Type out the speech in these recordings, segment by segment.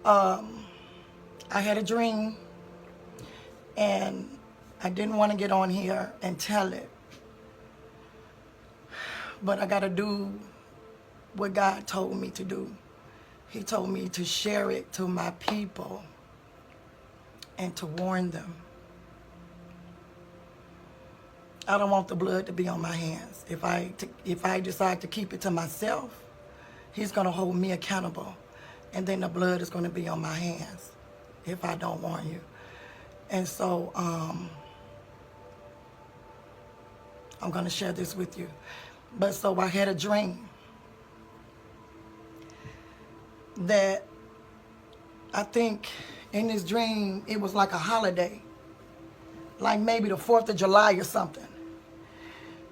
I had a dream, and I didn't want to get on here and tell it, but I got to do what God told me to do. He told me to share it to my people and to warn them. I don't want the blood to be on my hands. If I decide to keep it to myself, He's going to hold me accountable, and then the blood is going to be on my hands if I don't warn you. And so I'm going to share this with you. But so I had a dream that I think in this dream it was like a holiday, like maybe the 4th of July or something.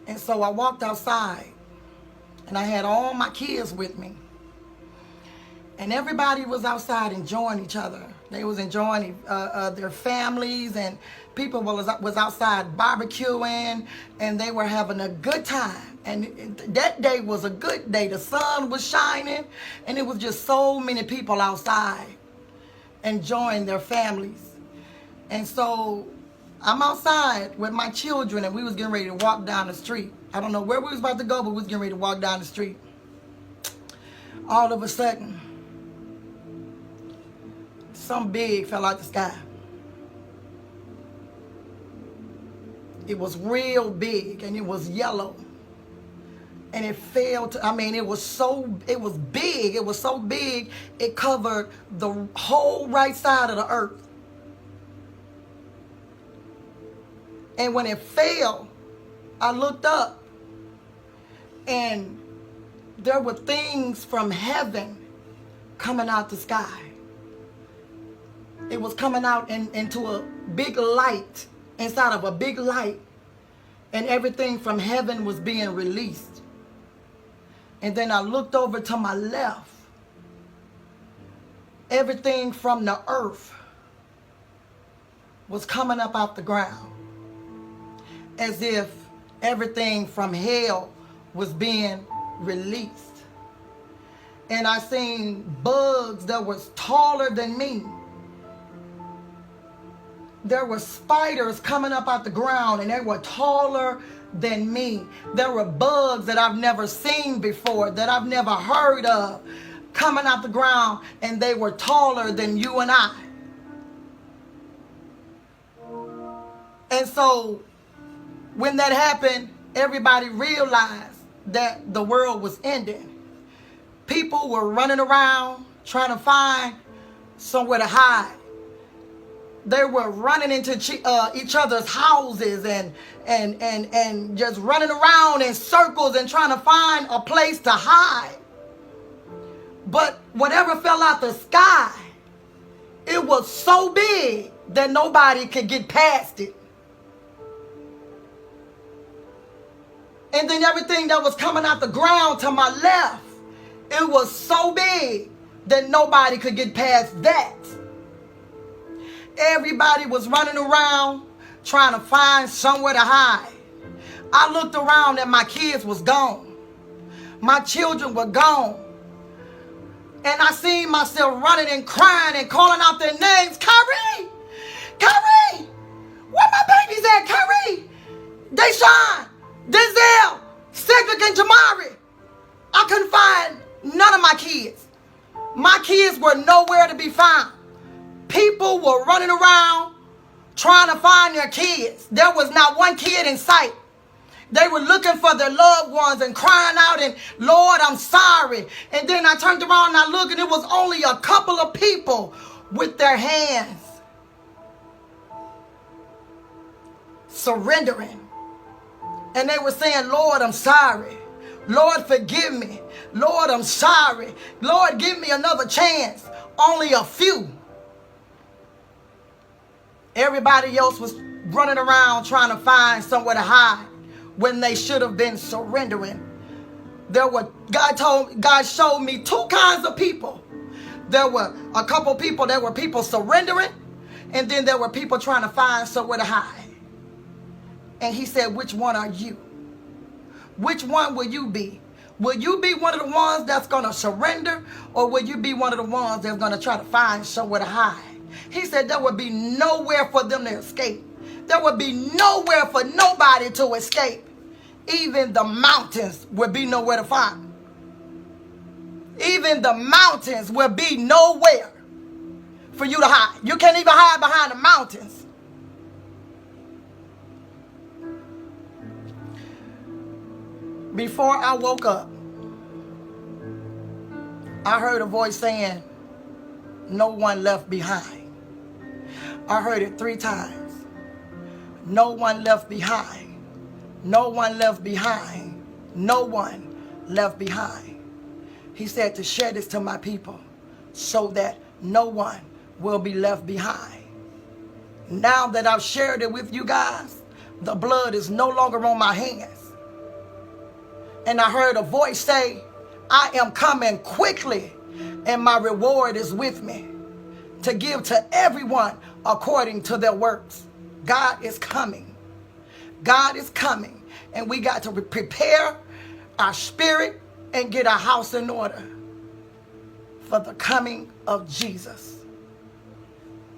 And so I walked outside, and I had all my kids with me. And everybody was outside enjoying each other. They was enjoying their families, and people was outside barbecuing, and they were having a good time. And that day was a good day. The sun was shining, and it was just so many people outside enjoying their families. And so I'm outside with my children, and we was getting ready to walk down the street. I don't know where we was about to go, but we was getting ready to walk down the street. All of a sudden, something big fell out the sky. It was real big, and it was yellow. And it fell to, it was big. It was so big, it covered the whole right side of the earth. And when it fell, I looked up, and there were things from heaven coming out the sky. It was coming out into a big light, inside of a big light, and everything from heaven was being released. And then I looked over to my left. Everything from the earth was coming up out the ground, as if everything from hell was being released. And I seen bugs that was taller than me. There were spiders coming up out the ground, and they were taller than me. There were bugs that I've never seen before, that I've never heard of, coming out the ground, and they were taller than you and I. And so when that happened, everybody realized that the world was ending. People were running around trying to find somewhere to hide. They were running into each other's houses and just running around in circles and trying to find a place to hide. But whatever fell out the sky, it was so big that nobody could get past it. And then everything that was coming out the ground to my left, it was so big that nobody could get past that. Everybody was running around trying to find somewhere to hide. I looked around and my kids was gone. My children were gone. And I seen myself running and crying and calling out their names. Kyrie! Kyrie! Where my babies at, Kyrie? Deshaun! Denzel! Cedric and Jamari! I couldn't find none of my kids. My kids were nowhere to be found. People were running around trying to find their kids. There was not one kid in sight. They were looking for their loved ones and crying out, and Lord, I'm sorry. And then I turned around and I looked, and it was only a couple of people with their hands surrendering. And they were saying, Lord, I'm sorry. Lord, forgive me. Lord, I'm sorry. Lord, give me another chance. Only a few. Everybody else was running around trying to find somewhere to hide when they should have been surrendering. God showed me two kinds of people. There were a couple people, there were people surrendering, and then there were people trying to find somewhere to hide. And he said, which one are you? Which one will you be? Will you be one of the ones that's going to surrender, or will you be one of the ones that's going to try to find somewhere to hide? He said there would be nowhere for them to escape. There would be nowhere for nobody to escape. Even the mountains would be nowhere to find. Even the mountains will be nowhere for you to hide. You can't even hide behind the mountains. Before I woke up, I heard a voice saying, "No one left behind." I heard it 3 times. No one left behind. No one left behind. No one left behind. He said to share this to my people so that no one will be left behind. Now that I've shared it with you guys, the blood is no longer on my hands. And I heard a voice say, "I am coming quickly, and my reward is with me to give to everyone according to their works." God is coming. God is coming. And we got to prepare our spirit and get our house in order for the coming of Jesus.